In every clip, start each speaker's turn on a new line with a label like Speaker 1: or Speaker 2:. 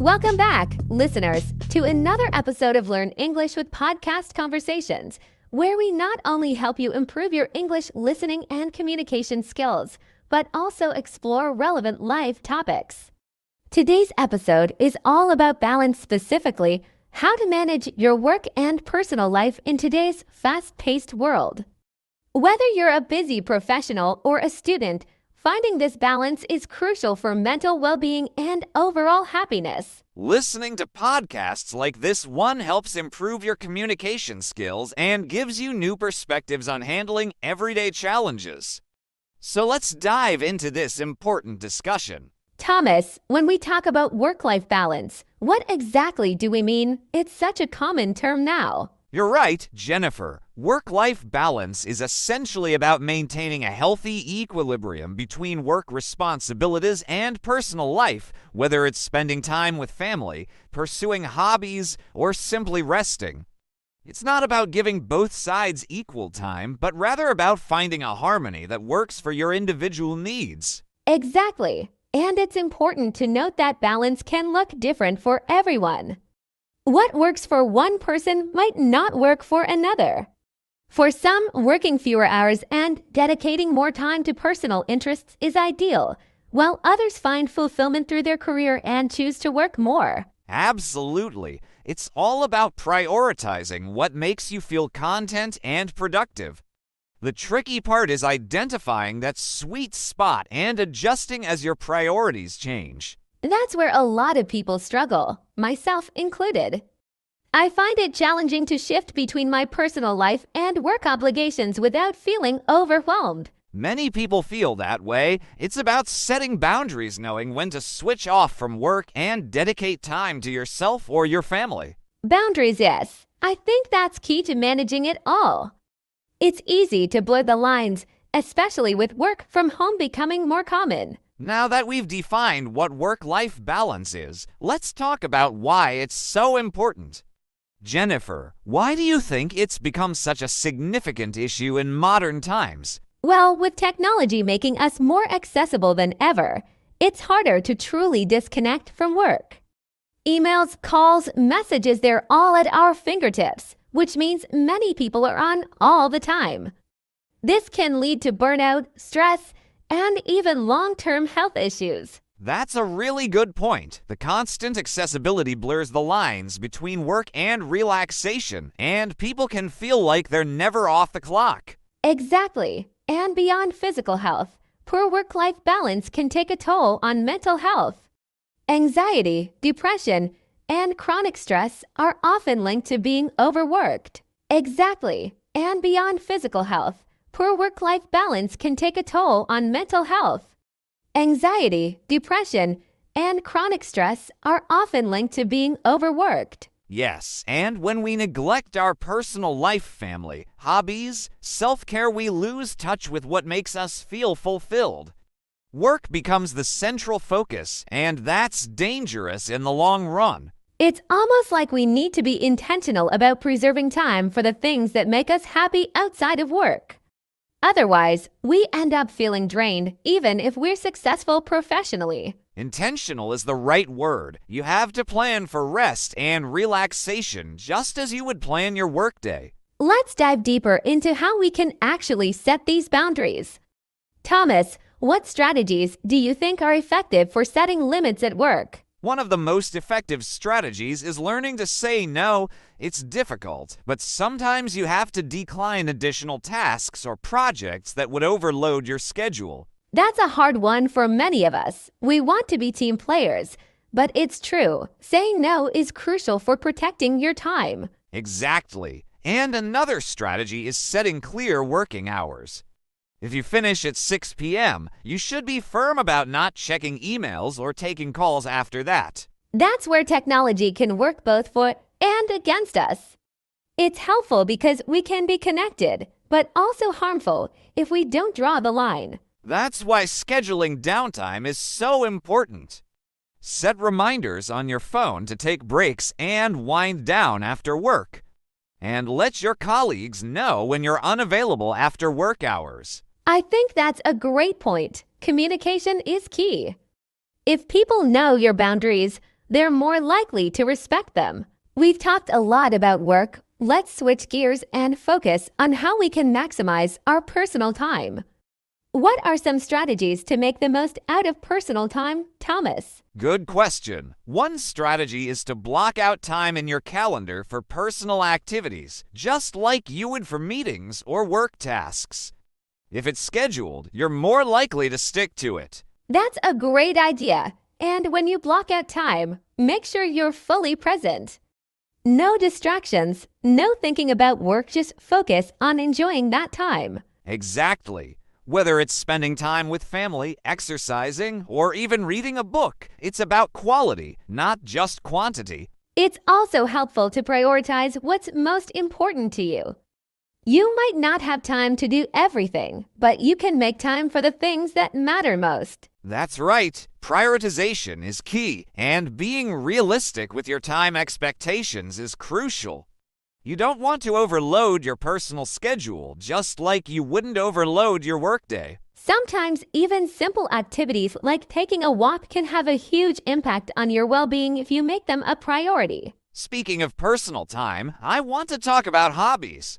Speaker 1: Welcome back, listeners, to another episode of Learn English with Podcast Conversations, where we not only help you improve your English listening and communication skills, but also explore relevant life topics. Today's episode is all about balance, specifically how to manage your work and personal life in today's fast-paced world. Whether you're a busy professional or a student, finding this balance is crucial for mental well-being and overall happiness.
Speaker 2: Listening to podcasts like this one helps improve your communication skills and gives you new perspectives on handling everyday challenges. So let's dive into this important discussion.
Speaker 1: Thomas, when we talk about work-life balance, what exactly do we mean? It's such a common term now.
Speaker 2: You're right, Jennifer. Work-life balance is essentially about maintaining a healthy equilibrium between work responsibilities and personal life, whether it's spending time with family, pursuing hobbies, or simply resting. It's not about giving both sides equal time, but rather about finding a harmony that works for your individual needs.
Speaker 1: Exactly. And it's important to note that balance can look different for everyone. What works for one person might not work for another. For some, working fewer hours and dedicating more time to personal interests is ideal, while others find fulfillment through their career and choose to work more.
Speaker 2: Absolutely. It's all about prioritizing what makes you feel content and productive. The tricky part is identifying that sweet spot and adjusting as your priorities change.
Speaker 1: That's where a lot of people struggle, myself included. I find it challenging to shift between my personal life and work obligations without feeling overwhelmed.
Speaker 2: Many people feel that way. It's about setting boundaries, knowing when to switch off from work and dedicate time to yourself or your family.
Speaker 1: Boundaries, yes. I think that's key to managing it all. It's easy to blur the lines, especially with work from home becoming more common.
Speaker 2: Now that we've defined what work-life balance is, let's talk about why it's so important. Jennifer, why do you think it's become such a significant issue in modern times?
Speaker 1: Well, with technology making us more accessible than ever, it's harder to truly disconnect from work. Emails, calls, messages, they're all at our fingertips, which means many people are on all the time. This can lead to burnout, stress, and even long-term health issues.
Speaker 2: That's a really good point. The constant accessibility blurs the lines between work and relaxation, and people can feel like they're never off the clock.
Speaker 1: Exactly. And beyond physical health, poor work-life balance can take a toll on mental health. Anxiety, depression, and chronic stress are often linked to being overworked. Exactly. And beyond physical health, poor work-life balance can take a toll on mental health. Anxiety, depression, and chronic stress are often linked to being overworked.
Speaker 2: Yes, and when we neglect our personal life, family, hobbies, self-care, we lose touch with what makes us feel fulfilled. Work becomes the central focus, and that's dangerous in the long run.
Speaker 1: It's almost like we need to be intentional about preserving time for the things that make us happy outside of work. Otherwise, we end up feeling drained even if we're successful professionally.
Speaker 2: Intentional is the right word. You have to plan for rest and relaxation just as you would plan your workday.
Speaker 1: Let's dive deeper into how we can actually set these boundaries. Thomas, what strategies do you think are effective for setting limits at work?
Speaker 2: One of the most effective strategies is learning to say no. It's difficult, but sometimes you have to decline additional tasks or projects that would overload your schedule.
Speaker 1: That's a hard one for many of us. We want to be team players, but it's true. Saying no is crucial for protecting your time.
Speaker 2: Exactly. And another strategy is setting clear working hours. If you finish at 6 p.m., you should be firm about not checking emails or taking calls after that.
Speaker 1: That's where technology can work both for and against us. It's helpful because we can be connected, but also harmful if we don't draw the line.
Speaker 2: That's why scheduling downtime is so important. Set reminders on your phone to take breaks and wind down after work. And let your colleagues know when you're unavailable after work hours.
Speaker 1: I think that's a great point. Communication is key. If people know your boundaries, they're more likely to respect them. We've talked a lot about work. Let's switch gears and focus on how we can maximize our personal time. What are some strategies to make the most out of personal time, Thomas?
Speaker 2: Good question. One strategy is to block out time in your calendar for personal activities, just like you would for meetings or work tasks. If it's scheduled, you're more likely to stick to it.
Speaker 1: That's a great idea. And when you block out time, make sure you're fully present. No distractions, no thinking about work, just focus on enjoying that time.
Speaker 2: Exactly. Whether it's spending time with family, exercising, or even reading a book, it's about quality, not just quantity.
Speaker 1: It's also helpful to prioritize what's most important to you. You might not have time to do everything, but you can make time for the things that matter most.
Speaker 2: That's right. Prioritization is key, and being realistic with your time expectations is crucial. You don't want to overload your personal schedule, just like you wouldn't overload your workday.
Speaker 1: Sometimes even simple activities like taking a walk can have a huge impact on your well-being if you make them a priority.
Speaker 2: Speaking of personal time, I want to talk about hobbies.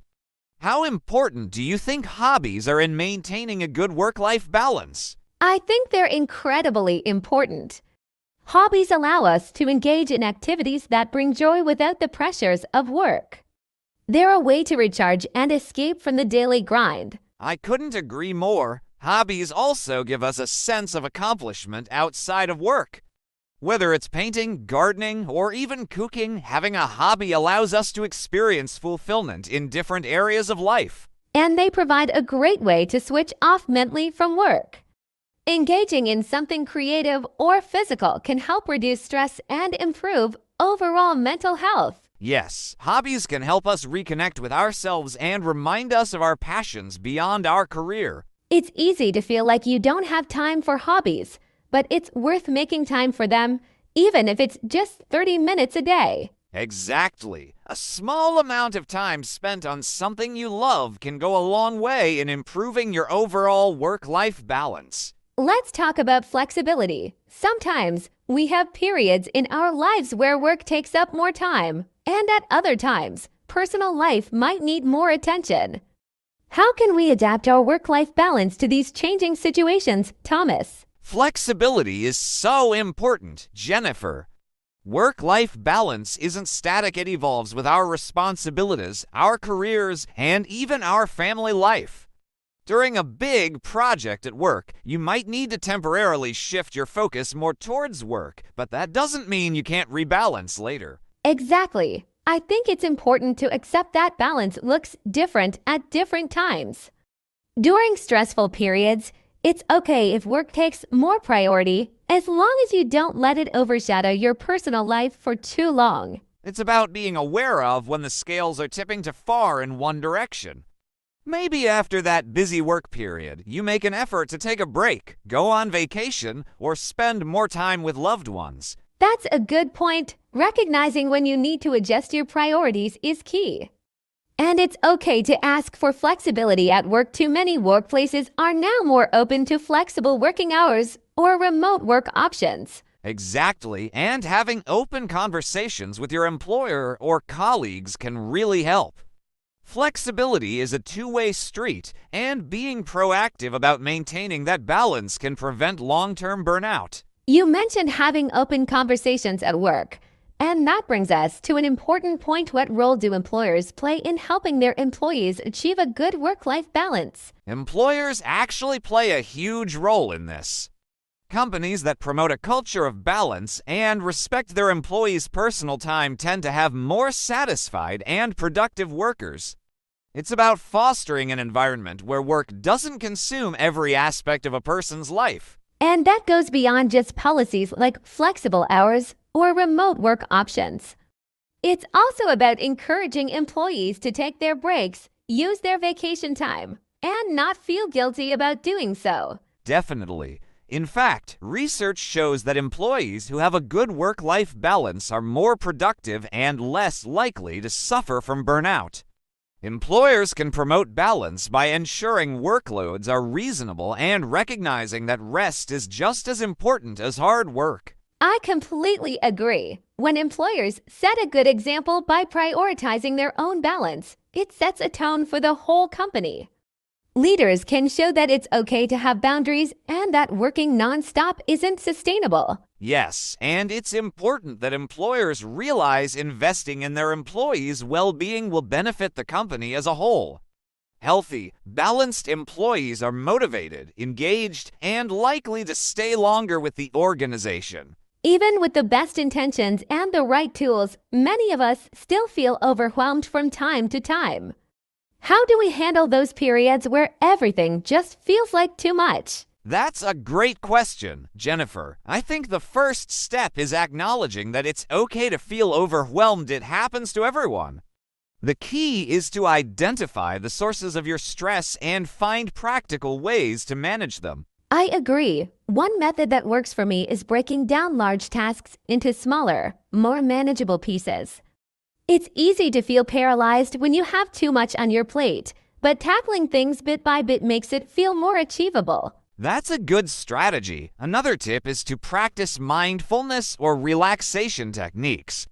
Speaker 2: How important do you think hobbies are in maintaining a good work-life balance?
Speaker 1: I think they're incredibly important. Hobbies allow us to engage in activities that bring joy without the pressures of work. They're a way to recharge and escape from the daily grind.
Speaker 2: I couldn't agree more. Hobbies also give us a sense of accomplishment outside of work. Whether it's painting, gardening, or even cooking, having a hobby allows us to experience fulfillment in different areas of life.
Speaker 1: And they provide a great way to switch off mentally from work. Engaging in something creative or physical can help reduce stress and improve overall mental health.
Speaker 2: Yes, hobbies can help us reconnect with ourselves and remind us of our passions beyond our career.
Speaker 1: It's easy to feel like you don't have time for hobbies, but it's worth making time for them, even if it's just 30 minutes a day.
Speaker 2: Exactly. A small amount of time spent on something you love can go a long way in improving your overall work-life balance.
Speaker 1: Let's talk about flexibility. Sometimes we have periods in our lives where work takes up more time, and at other times, personal life might need more attention. How can we adapt our work-life balance to these changing situations, Thomas?
Speaker 2: Flexibility is so important, Jennifer. Work-life balance isn't static. It evolves with our responsibilities, our careers, and even our family life. During a big project at work, you might need to temporarily shift your focus more towards work, but that doesn't mean you can't rebalance later.
Speaker 1: Exactly. I think it's important to accept that balance looks different at different times. During stressful periods, it's okay if work takes more priority, as long as you don't let it overshadow your personal life for too long.
Speaker 2: It's about being aware of when the scales are tipping too far in one direction. Maybe after that busy work period, you make an effort to take a break, go on vacation, or spend more time with loved ones.
Speaker 1: That's a good point. Recognizing when you need to adjust your priorities is key. And it's okay to ask for flexibility at work. Too many workplaces are now more open to flexible working hours or remote work options.
Speaker 2: Exactly, and having open conversations with your employer or colleagues can really help. Flexibility is a two-way street, and being proactive about maintaining that balance can prevent long-term burnout.
Speaker 1: You mentioned having open conversations at work. And that brings us to an important point. What role do employers play in helping their employees achieve a good work-life balance?
Speaker 2: Employers actually play a huge role in this. Companies that promote a culture of balance and respect their employees' personal time tend to have more satisfied and productive workers. It's about fostering an environment where work doesn't consume every aspect of a person's life.
Speaker 1: And that goes beyond just policies like flexible hours or remote work options. It's also about encouraging employees to take their breaks, use their vacation time, and not feel guilty about doing so.
Speaker 2: Definitely. In fact, research shows that employees who have a good work-life balance are more productive and less likely to suffer from burnout. Employers can promote balance by ensuring workloads are reasonable and recognizing that rest is just as important as hard work.
Speaker 1: I completely agree. When employers set a good example by prioritizing their own balance, it sets a tone for the whole company. Leaders can show that it's okay to have boundaries and that working nonstop isn't sustainable.
Speaker 2: Yes, and it's important that employers realize investing in their employees' well-being will benefit the company as a whole. Healthy, balanced employees are motivated, engaged, and likely to stay longer with the organization.
Speaker 1: Even with the best intentions and the right tools, many of us still feel overwhelmed from time to time. How do we handle those periods where everything just feels like too much?
Speaker 2: That's a great question, Jennifer. I think the first step is acknowledging that it's okay to feel overwhelmed. It happens to everyone. The key is to identify the sources of your stress and find practical ways to manage them.
Speaker 1: I agree. One method that works for me is breaking down large tasks into smaller, more manageable pieces. It's easy to feel paralyzed when you have too much on your plate, but tackling things bit by bit makes it feel more achievable.
Speaker 2: That's a good strategy. Another tip is to practice mindfulness or relaxation techniques.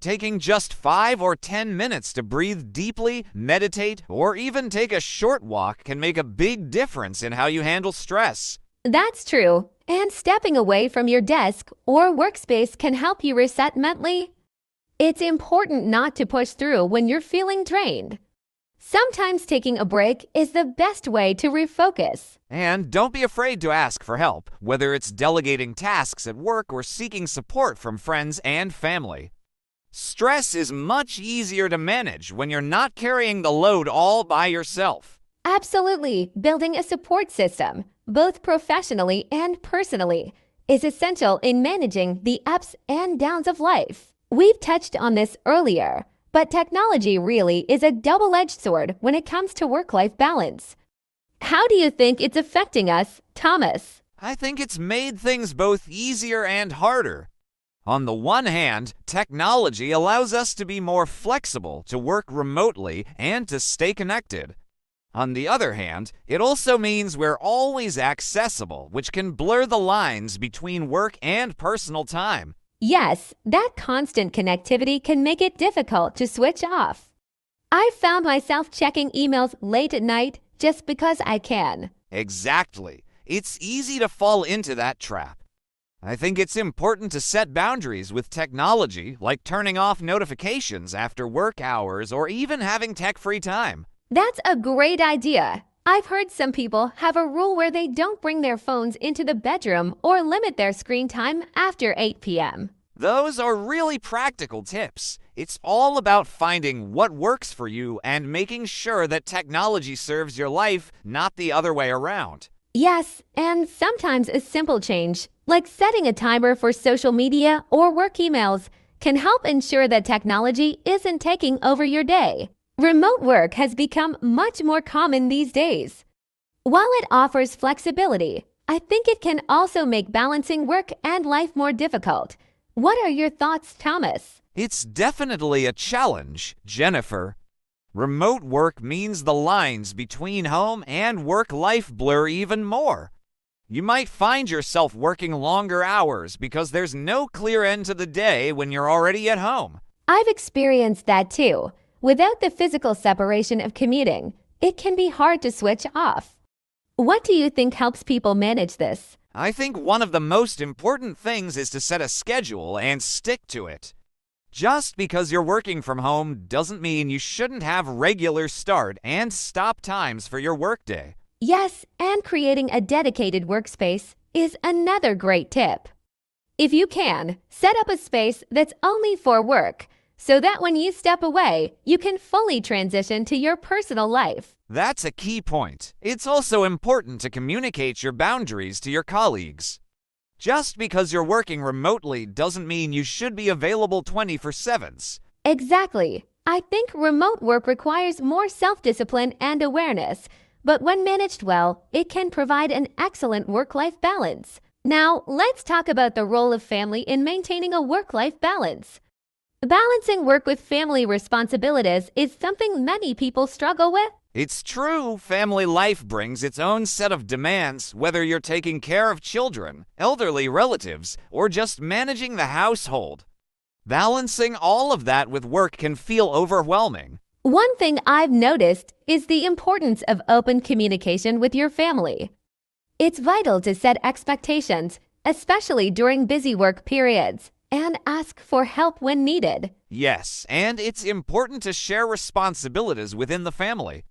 Speaker 2: Taking just 5 or 10 minutes to breathe deeply, meditate, or even take a short walk can make a big difference in how you handle stress.
Speaker 1: That's true. And stepping away from your desk or workspace can help you reset mentally. It's important not to push through when you're feeling drained. Sometimes taking a break is the best way to refocus.
Speaker 2: And don't be afraid to ask for help, whether it's delegating tasks at work or seeking support from friends and family. Stress is much easier to manage when you're not carrying the load all by yourself.
Speaker 1: Absolutely, building a support system, both professionally and personally, is essential in managing the ups and downs of life. We've touched on this earlier, but technology really is a double-edged sword when it comes to work-life balance. How do you think it's affecting us, Thomas?
Speaker 2: I think it's made things both easier and harder. On the one hand, technology allows us to be more flexible, to work remotely, and to stay connected. On the other hand, it also means we're always accessible, which can blur the lines between work and personal time.
Speaker 1: Yes, that constant connectivity can make it difficult to switch off. I've found myself checking emails late at night just because I can.
Speaker 2: Exactly. It's easy to fall into that trap. I think it's important to set boundaries with technology, like turning off notifications after work hours or even having tech-free time.
Speaker 1: That's a great idea. I've heard some people have a rule where they don't bring their phones into the bedroom or limit their screen time after 8 p.m.
Speaker 2: Those are really practical tips. It's all about finding what works for you and making sure that technology serves your life, not the other way around.
Speaker 1: Yes, and sometimes a simple change, like setting a timer for social media or work emails, can help ensure that technology isn't taking over your day. Remote work has become much more common these days. While it offers flexibility, I think it can also make balancing work and life more difficult. What are your thoughts, Thomas?
Speaker 2: It's definitely a challenge, Jennifer. Remote work means the lines between home and work-life blur even more. You might find yourself working longer hours because there's no clear end to the day when you're already at home.
Speaker 1: I've experienced that too. Without the physical separation of commuting, it can be hard to switch off. What do you think helps people manage this?
Speaker 2: I think one of the most important things is to set a schedule and stick to it. Just because you're working from home doesn't mean you shouldn't have regular start and stop times for your workday.
Speaker 1: Yes, and creating a dedicated workspace is another great tip. If you can, set up a space that's only for work, so that when you step away, you can fully transition to your personal life.
Speaker 2: That's a key point. It's also important to communicate your boundaries to your colleagues. Just because you're working remotely doesn't mean you should be available 24/7.
Speaker 1: Exactly. I think remote work requires more self-discipline and awareness, but when managed well, it can provide an excellent work-life balance. Now, let's talk about the role of family in maintaining a work-life balance. Balancing work with family responsibilities is something many people struggle with.
Speaker 2: It's true, family life brings its own set of demands, whether you're taking care of children, elderly relatives, or just managing the household. Balancing all of that with work can feel overwhelming.
Speaker 1: One thing I've noticed is the importance of open communication with your family. It's vital to set expectations, especially during busy work periods, and ask for help when needed.
Speaker 2: Yes, and it's important to share responsibilities within the family.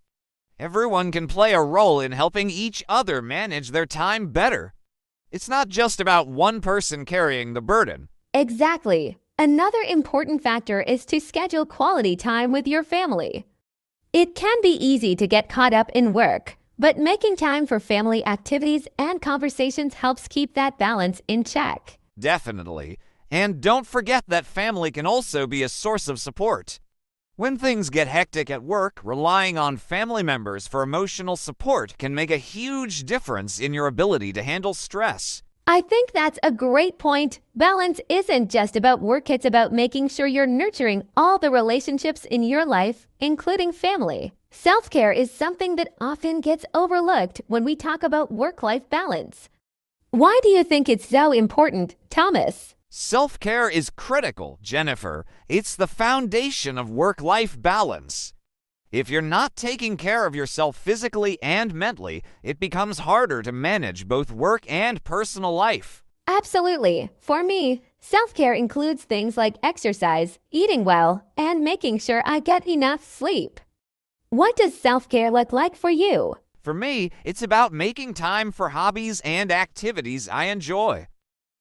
Speaker 2: Everyone can play a role in helping each other manage their time better. It's not just about one person carrying the burden.
Speaker 1: Exactly. Another important factor is to schedule quality time with your family. It can be easy to get caught up in work, but making time for family activities and conversations helps keep that balance in check.
Speaker 2: Definitely. And don't forget that family can also be a source of support. When things get hectic at work, relying on family members for emotional support can make a huge difference in your ability to handle stress.
Speaker 1: I think that's a great point. Balance isn't just about work, it's about making sure you're nurturing all the relationships in your life, including family. Self-care is something that often gets overlooked when we talk about work-life balance. Why do you think it's so important, Thomas?
Speaker 2: Self-care is critical, Jennifer. It's the foundation of work-life balance. If you're not taking care of yourself physically and mentally, it becomes harder to manage both work and personal life.
Speaker 1: Absolutely. For me, self-care includes things like exercise, eating well, and making sure I get enough sleep. What does self-care look like for you?
Speaker 2: For me, it's about making time for hobbies and activities I enjoy.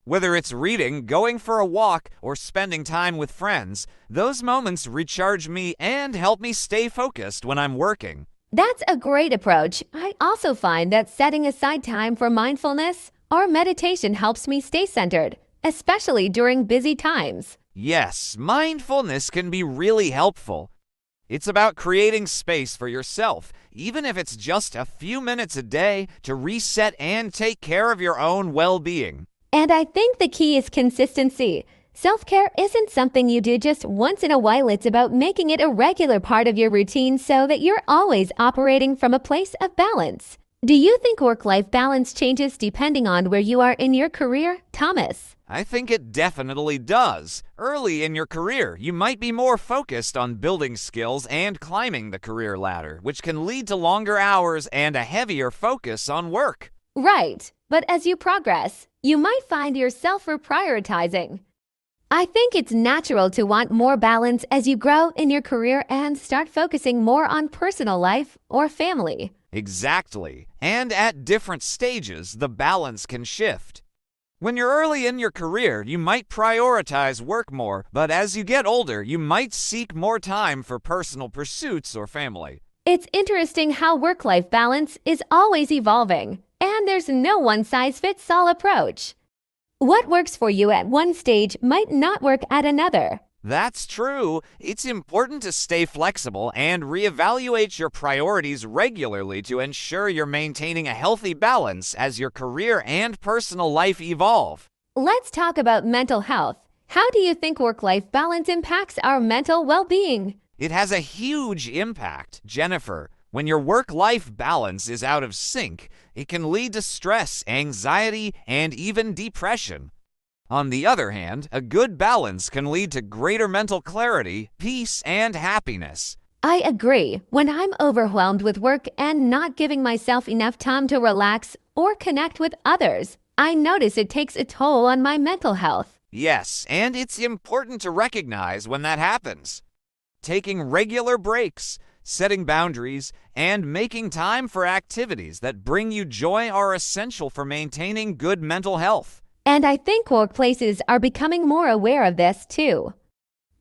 Speaker 2: Whether it's reading, going for a walk, or spending time with friends, those moments recharge me and help me stay focused when I'm working.
Speaker 1: That's a great approach. I also find that setting aside time for mindfulness or meditation helps me stay centered, especially during busy times.
Speaker 2: Yes, mindfulness can be really helpful. It's about creating space for yourself, even if it's just a few minutes a day, to reset and take care of your own well-being.
Speaker 1: And I think the key is consistency. Self-care isn't something you do just once in a while. It's about making it a regular part of your routine so that you're always operating from a place of balance. Do you think work-life balance changes depending on where you are in your career, Thomas?
Speaker 2: I think it definitely does. Early in your career, you might be more focused on building skills and climbing the career ladder, which can lead to longer hours and a heavier focus on work.
Speaker 1: Right. But as you progress, you might find yourself reprioritizing. I think it's natural to want more balance as you grow in your career and start focusing more on personal life or family.
Speaker 2: Exactly. And at different stages, the balance can shift. When you're early in your career, you might prioritize work more, but as you get older, you might seek more time for personal pursuits or family.
Speaker 1: It's interesting how work-life balance is always evolving, and there's no one-size-fits-all approach. What works for you at one stage might not work at another.
Speaker 2: That's true. It's important to stay flexible and reevaluate your priorities regularly to ensure you're maintaining a healthy balance as your career and personal life evolve.
Speaker 1: Let's talk about mental health. How do you think work-life balance impacts our mental well-being?
Speaker 2: It has a huge impact, Jennifer. When your work-life balance is out of sync, it can lead to stress, anxiety, and even depression. On the other hand, a good balance can lead to greater mental clarity, peace, and happiness.
Speaker 1: I agree. When I'm overwhelmed with work and not giving myself enough time to relax or connect with others, I notice it takes a toll on my mental health.
Speaker 2: Yes, and it's important to recognize when that happens. Taking regular breaks, setting boundaries, and making time for activities that bring you joy are essential for maintaining good mental health.
Speaker 1: And I think workplaces are becoming more aware of this too.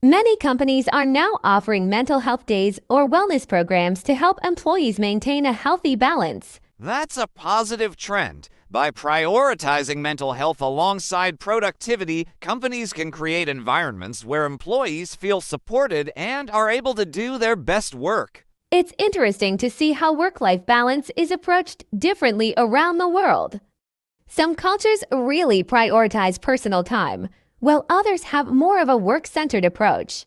Speaker 1: Many companies are now offering mental health days or wellness programs to help employees maintain a healthy balance.
Speaker 2: That's a positive trend. By prioritizing mental health alongside productivity, companies can create environments where employees feel supported and are able to do their best work.
Speaker 1: It's interesting to see how work-life balance is approached differently around the world. Some cultures really prioritize personal time, while others have more of a work-centered approach.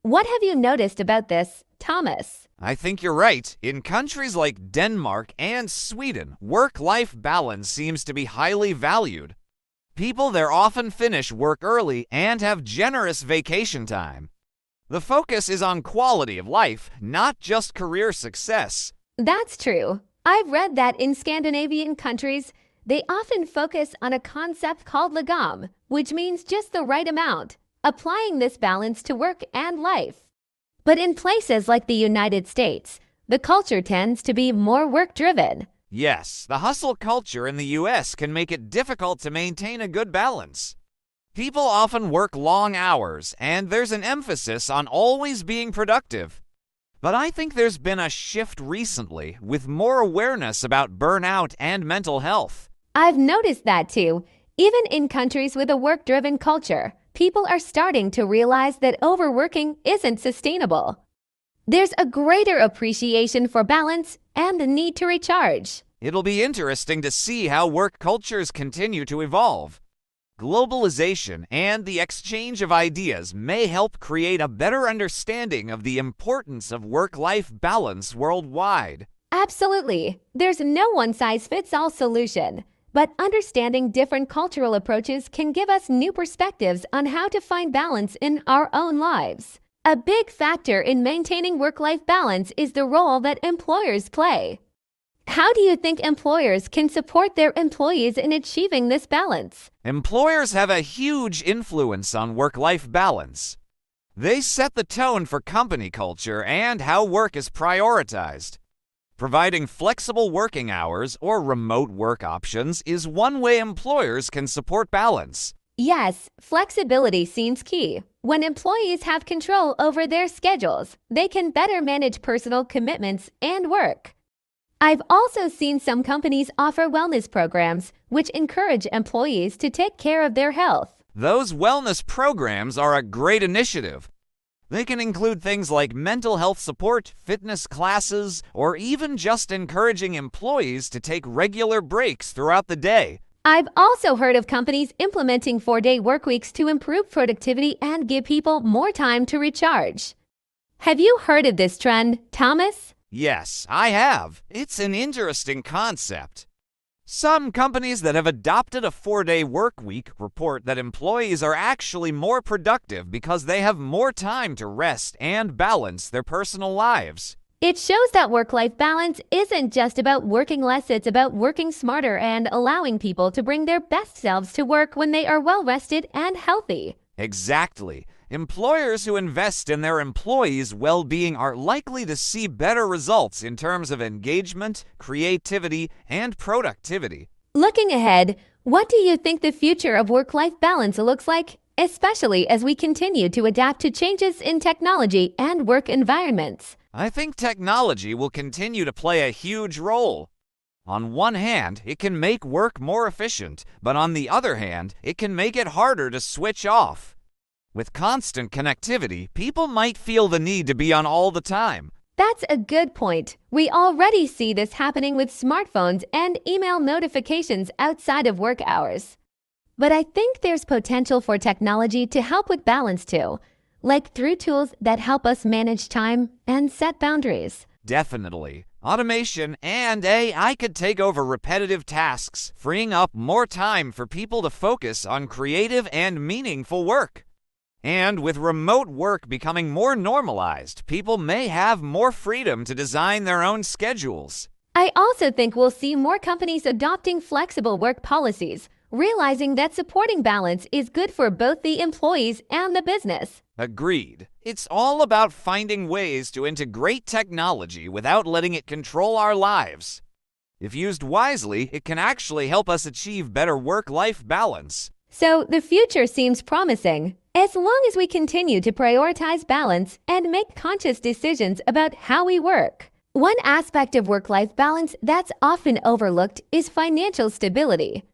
Speaker 1: What have you noticed about this, Thomas?
Speaker 2: I think you're right. In countries like Denmark and Sweden, work-life balance seems to be highly valued. People there often finish work early and have generous vacation time. The focus is on quality of life, not just career success.
Speaker 1: That's true. I've read that in Scandinavian countries, they often focus on a concept called lagom, which means just the right amount, applying this balance to work and life. But in places like the United States, the culture tends to be more work-driven.
Speaker 2: Yes, the hustle culture in the US can make it difficult to maintain a good balance. People often work long hours, and there's an emphasis on always being productive. But I think there's been a shift recently with more awareness about burnout and mental health.
Speaker 1: I've noticed that too. Even in countries with a work-driven culture, people are starting to realize that overworking isn't sustainable. There's a greater appreciation for balance and the need to recharge.
Speaker 2: It'll be interesting to see how work cultures continue to evolve. Globalization and the exchange of ideas may help create a better understanding of the importance of work-life balance worldwide.
Speaker 1: Absolutely. There's no one-size-fits-all solution, but understanding different cultural approaches can give us new perspectives on how to find balance in our own lives. A big factor in maintaining work-life balance is the role that employers play. How do you think employers can support their employees in achieving this balance?
Speaker 2: Employers have a huge influence on work-life balance. They set the tone for company culture and how work is prioritized. Providing flexible working hours or remote work options is one way employers can support balance.
Speaker 1: Yes, flexibility seems key. When employees have control over their schedules, they can better manage personal commitments and work. I've also seen some companies offer wellness programs, which encourage employees to take care of their health.
Speaker 2: Those wellness programs are a great initiative. They can include things like mental health support, fitness classes, or even just encouraging employees to take regular breaks throughout the day.
Speaker 1: I've also heard of companies implementing 4-day workweeks to improve productivity and give people more time to recharge. Have you heard of this trend, Thomas?
Speaker 2: Yes, I have. It's an interesting concept. Some companies that have adopted a 4-day work week report that employees are actually more productive because they have more time to rest and balance their personal lives.
Speaker 1: It shows that work-life balance isn't just about working less, it's about working smarter and allowing people to bring their best selves to work when they are well-rested and healthy.
Speaker 2: Exactly. Employers who invest in their employees' well-being are likely to see better results in terms of engagement, creativity, and productivity.
Speaker 1: Looking ahead, what do you think the future of work-life balance looks like, especially as we continue to adapt to changes in technology and work environments?
Speaker 2: I think technology will continue to play a huge role. On one hand, it can make work more efficient, but on the other hand, it can make it harder to switch off. With constant connectivity, people might feel the need to be on all the time.
Speaker 1: That's a good point. We already see this happening with smartphones and email notifications outside of work hours. But I think there's potential for technology to help with balance too, like through tools that help us manage time and set boundaries.
Speaker 2: Definitely. Automation and AI could take over repetitive tasks, freeing up more time for people to focus on creative and meaningful work. And with remote work becoming more normalized, people may have more freedom to design their own schedules.
Speaker 1: I also think we'll see more companies adopting flexible work policies, realizing that supporting balance is good for both the employees and the business.
Speaker 2: Agreed. It's all about finding ways to integrate technology without letting it control our lives. If used wisely, it can actually help us achieve better work-life balance.
Speaker 1: So the future seems promising, as long as we continue to prioritize balance and make conscious decisions about how we work. One aspect of work-life balance that's often overlooked is financial stability.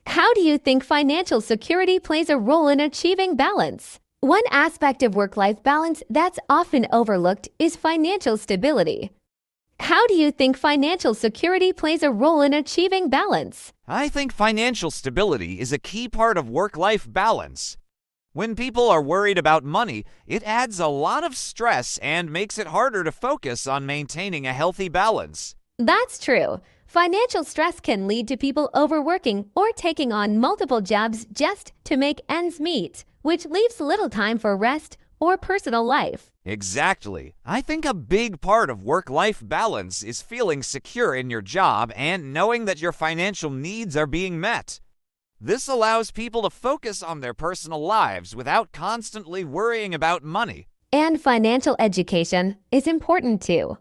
Speaker 1: How do you think financial security plays a role in achieving balance? One aspect of work-life balance that's often overlooked is financial stability. How do you think financial security plays a role in achieving balance?
Speaker 2: I think financial stability is a key part of work-life balance. When people are worried about money, it adds a lot of stress and makes it harder to focus on maintaining a healthy balance.
Speaker 1: That's true. Financial stress can lead to people overworking or taking on multiple jobs just to make ends meet, which leaves little time for rest or personal life.
Speaker 2: Exactly. I think a big part of work-life balance is feeling secure in your job and knowing that your financial needs are being met. This allows people to focus on their personal lives without constantly worrying about money.
Speaker 1: And financial education is important too.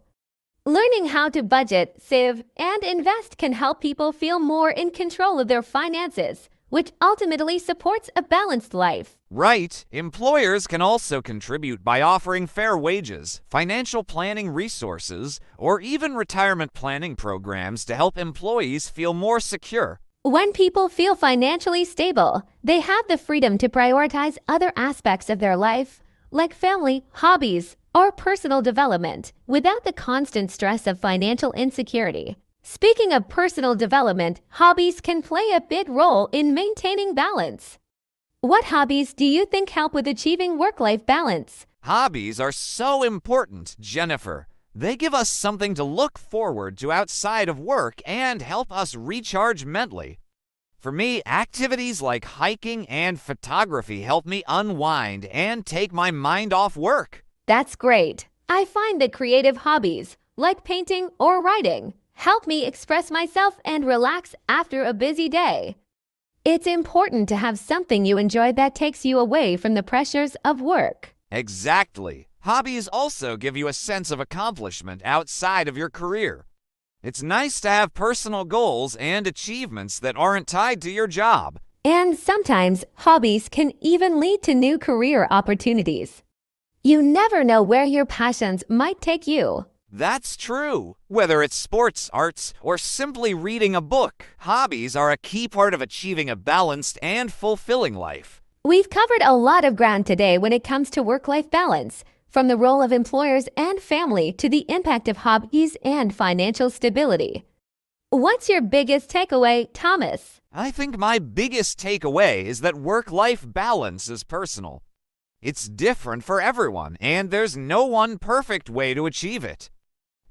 Speaker 1: Learning how to budget, save, and invest can help people feel more in control of their finances, which ultimately supports a balanced life.
Speaker 2: Right. Employers can also contribute by offering fair wages, financial planning resources, or even retirement planning programs to help employees feel more secure.
Speaker 1: When people feel financially stable, they have the freedom to prioritize other aspects of their life, like family, hobbies, or personal development, without the constant stress of financial insecurity. Speaking of personal development, hobbies can play a big role in maintaining balance. What hobbies do you think help with achieving work-life balance?
Speaker 2: Hobbies are so important, Jennifer. They give us something to look forward to outside of work and help us recharge mentally. For me, activities like hiking and photography help me unwind and take my mind off work.
Speaker 1: That's great. I find that creative hobbies, like painting or writing, help me express myself and relax after a busy day. It's important to have something you enjoy that takes you away from the pressures of work.
Speaker 2: Exactly. Hobbies also give you a sense of accomplishment outside of your career. It's nice to have personal goals and achievements that aren't tied to your job.
Speaker 1: And sometimes hobbies can even lead to new career opportunities. You never know where your passions might take you.
Speaker 2: That's true. Whether it's sports, arts, or simply reading a book, hobbies are a key part of achieving a balanced and fulfilling life.
Speaker 1: We've covered a lot of ground today when it comes to work-life balance, from the role of employers and family to the impact of hobbies and financial stability. What's your biggest takeaway, Thomas?
Speaker 2: I think my biggest takeaway is that work-life balance is personal. It's different for everyone, and there's no one perfect way to achieve it.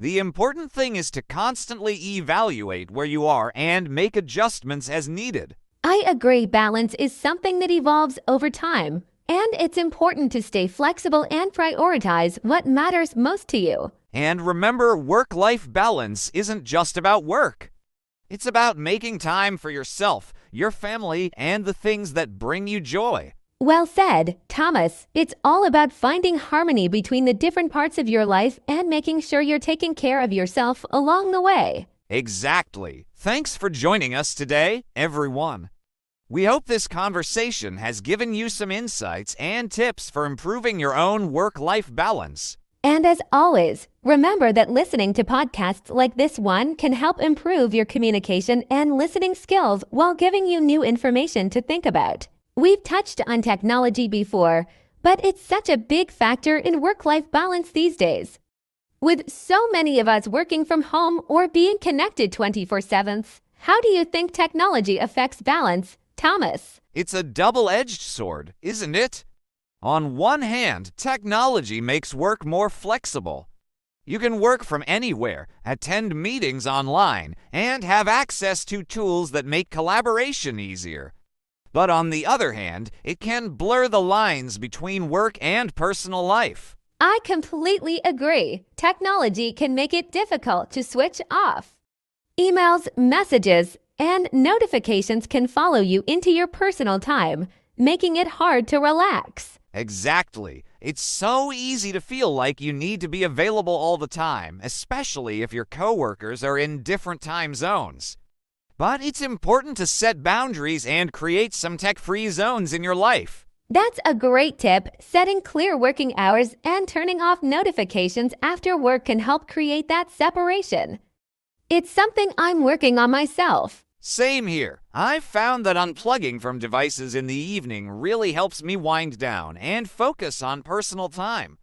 Speaker 2: The important thing is to constantly evaluate where you are and make adjustments as needed.
Speaker 1: I agree balance is something that evolves over time, and it's important to stay flexible and prioritize what matters most to you.
Speaker 2: And remember, work-life balance isn't just about work. It's about making time for yourself, your family, and the things that bring you joy.
Speaker 1: Well said, Thomas. It's all about finding harmony between the different parts of your life and making sure you're taking care of yourself along the way.
Speaker 2: Exactly. Thanks for joining us today, everyone. We hope this conversation has given you some insights and tips for improving your own work-life balance.
Speaker 1: And as always, remember that listening to podcasts like this one can help improve your communication and listening skills while giving you new information to think about. We've touched on technology before, but it's such a big factor in work-life balance these days. With so many of us working from home or being connected 24/7, how do you think technology affects balance, Thomas?
Speaker 2: It's a double-edged sword, isn't it? On one hand, technology makes work more flexible. You can work from anywhere, attend meetings online, and have access to tools that make collaboration easier. But on the other hand, it can blur the lines between work and personal life.
Speaker 1: I completely agree. Technology can make it difficult to switch off. Emails, messages, and notifications can follow you into your personal time, making it hard to relax.
Speaker 2: Exactly. It's so easy to feel like you need to be available all the time, especially if your coworkers are in different time zones. But it's important to set boundaries and create some tech-free zones in your life.
Speaker 1: That's a great tip. Setting clear working hours and turning off notifications after work can help create that separation. It's something I'm working on myself.
Speaker 2: Same here. I've found that unplugging from devices in the evening really helps me wind down and focus on personal time.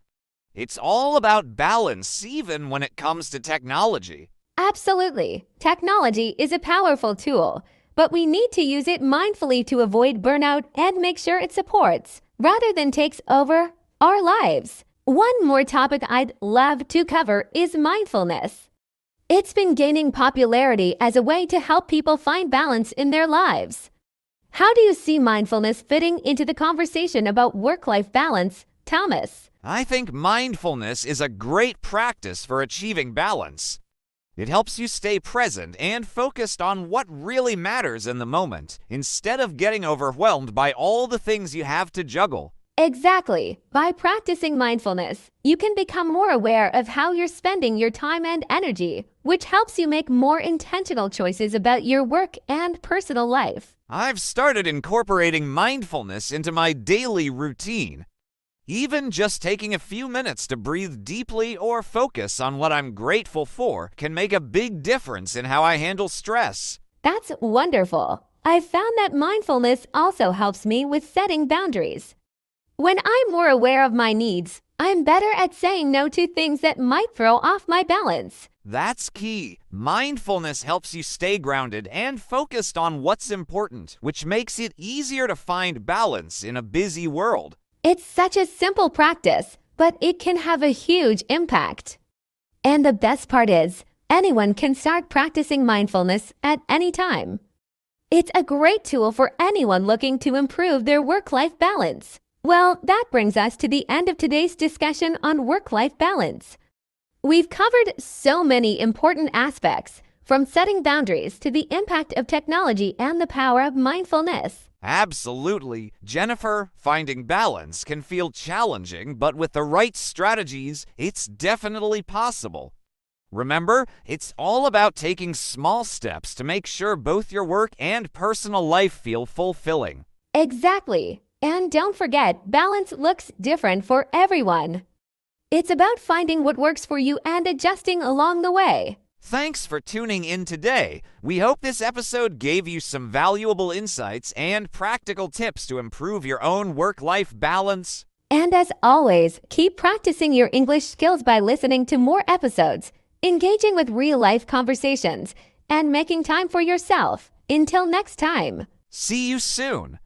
Speaker 2: It's all about balance, even when it comes to technology.
Speaker 1: Absolutely. Technology is a powerful tool, but we need to use it mindfully to avoid burnout and make sure it supports, rather than takes over, our lives. One more topic I'd love to cover is mindfulness. It's been gaining popularity as a way to help people find balance in their lives. How do you see mindfulness fitting into the conversation about work-life balance, Thomas?
Speaker 2: I think mindfulness is a great practice for achieving balance. It helps you stay present and focused on what really matters in the moment, instead of getting overwhelmed by all the things you have to juggle.
Speaker 1: Exactly. By practicing mindfulness, you can become more aware of how you're spending your time and energy, which helps you make more intentional choices about your work and personal life.
Speaker 2: I've started incorporating mindfulness into my daily routine. Even just taking a few minutes to breathe deeply or focus on what I'm grateful for can make a big difference in how I handle stress.
Speaker 1: That's wonderful. I've found that mindfulness also helps me with setting boundaries. When I'm more aware of my needs, I'm better at saying no to things that might throw off my balance.
Speaker 2: That's key. Mindfulness helps you stay grounded and focused on what's important, which makes it easier to find balance in a busy world.
Speaker 1: It's such a simple practice, but it can have a huge impact. And the best part is, anyone can start practicing mindfulness at any time. It's a great tool for anyone looking to improve their work-life balance. Well, that brings us to the end of today's discussion on work-life balance. We've covered so many important aspects, from setting boundaries to the impact of technology and the power of mindfulness.
Speaker 2: Absolutely. Jennifer, finding balance can feel challenging, but with the right strategies, it's definitely possible. Remember, it's all about taking small steps to make sure both your work and personal life feel fulfilling.
Speaker 1: Exactly. And don't forget, balance looks different for everyone. It's about finding what works for you and adjusting along the way.
Speaker 2: Thanks for tuning in today. We hope this episode gave you some valuable insights and practical tips to improve your own work-life balance.
Speaker 1: And as always, keep practicing your English skills by listening to more episodes, engaging with real-life conversations, and making time for yourself. Until next time.
Speaker 2: See you soon.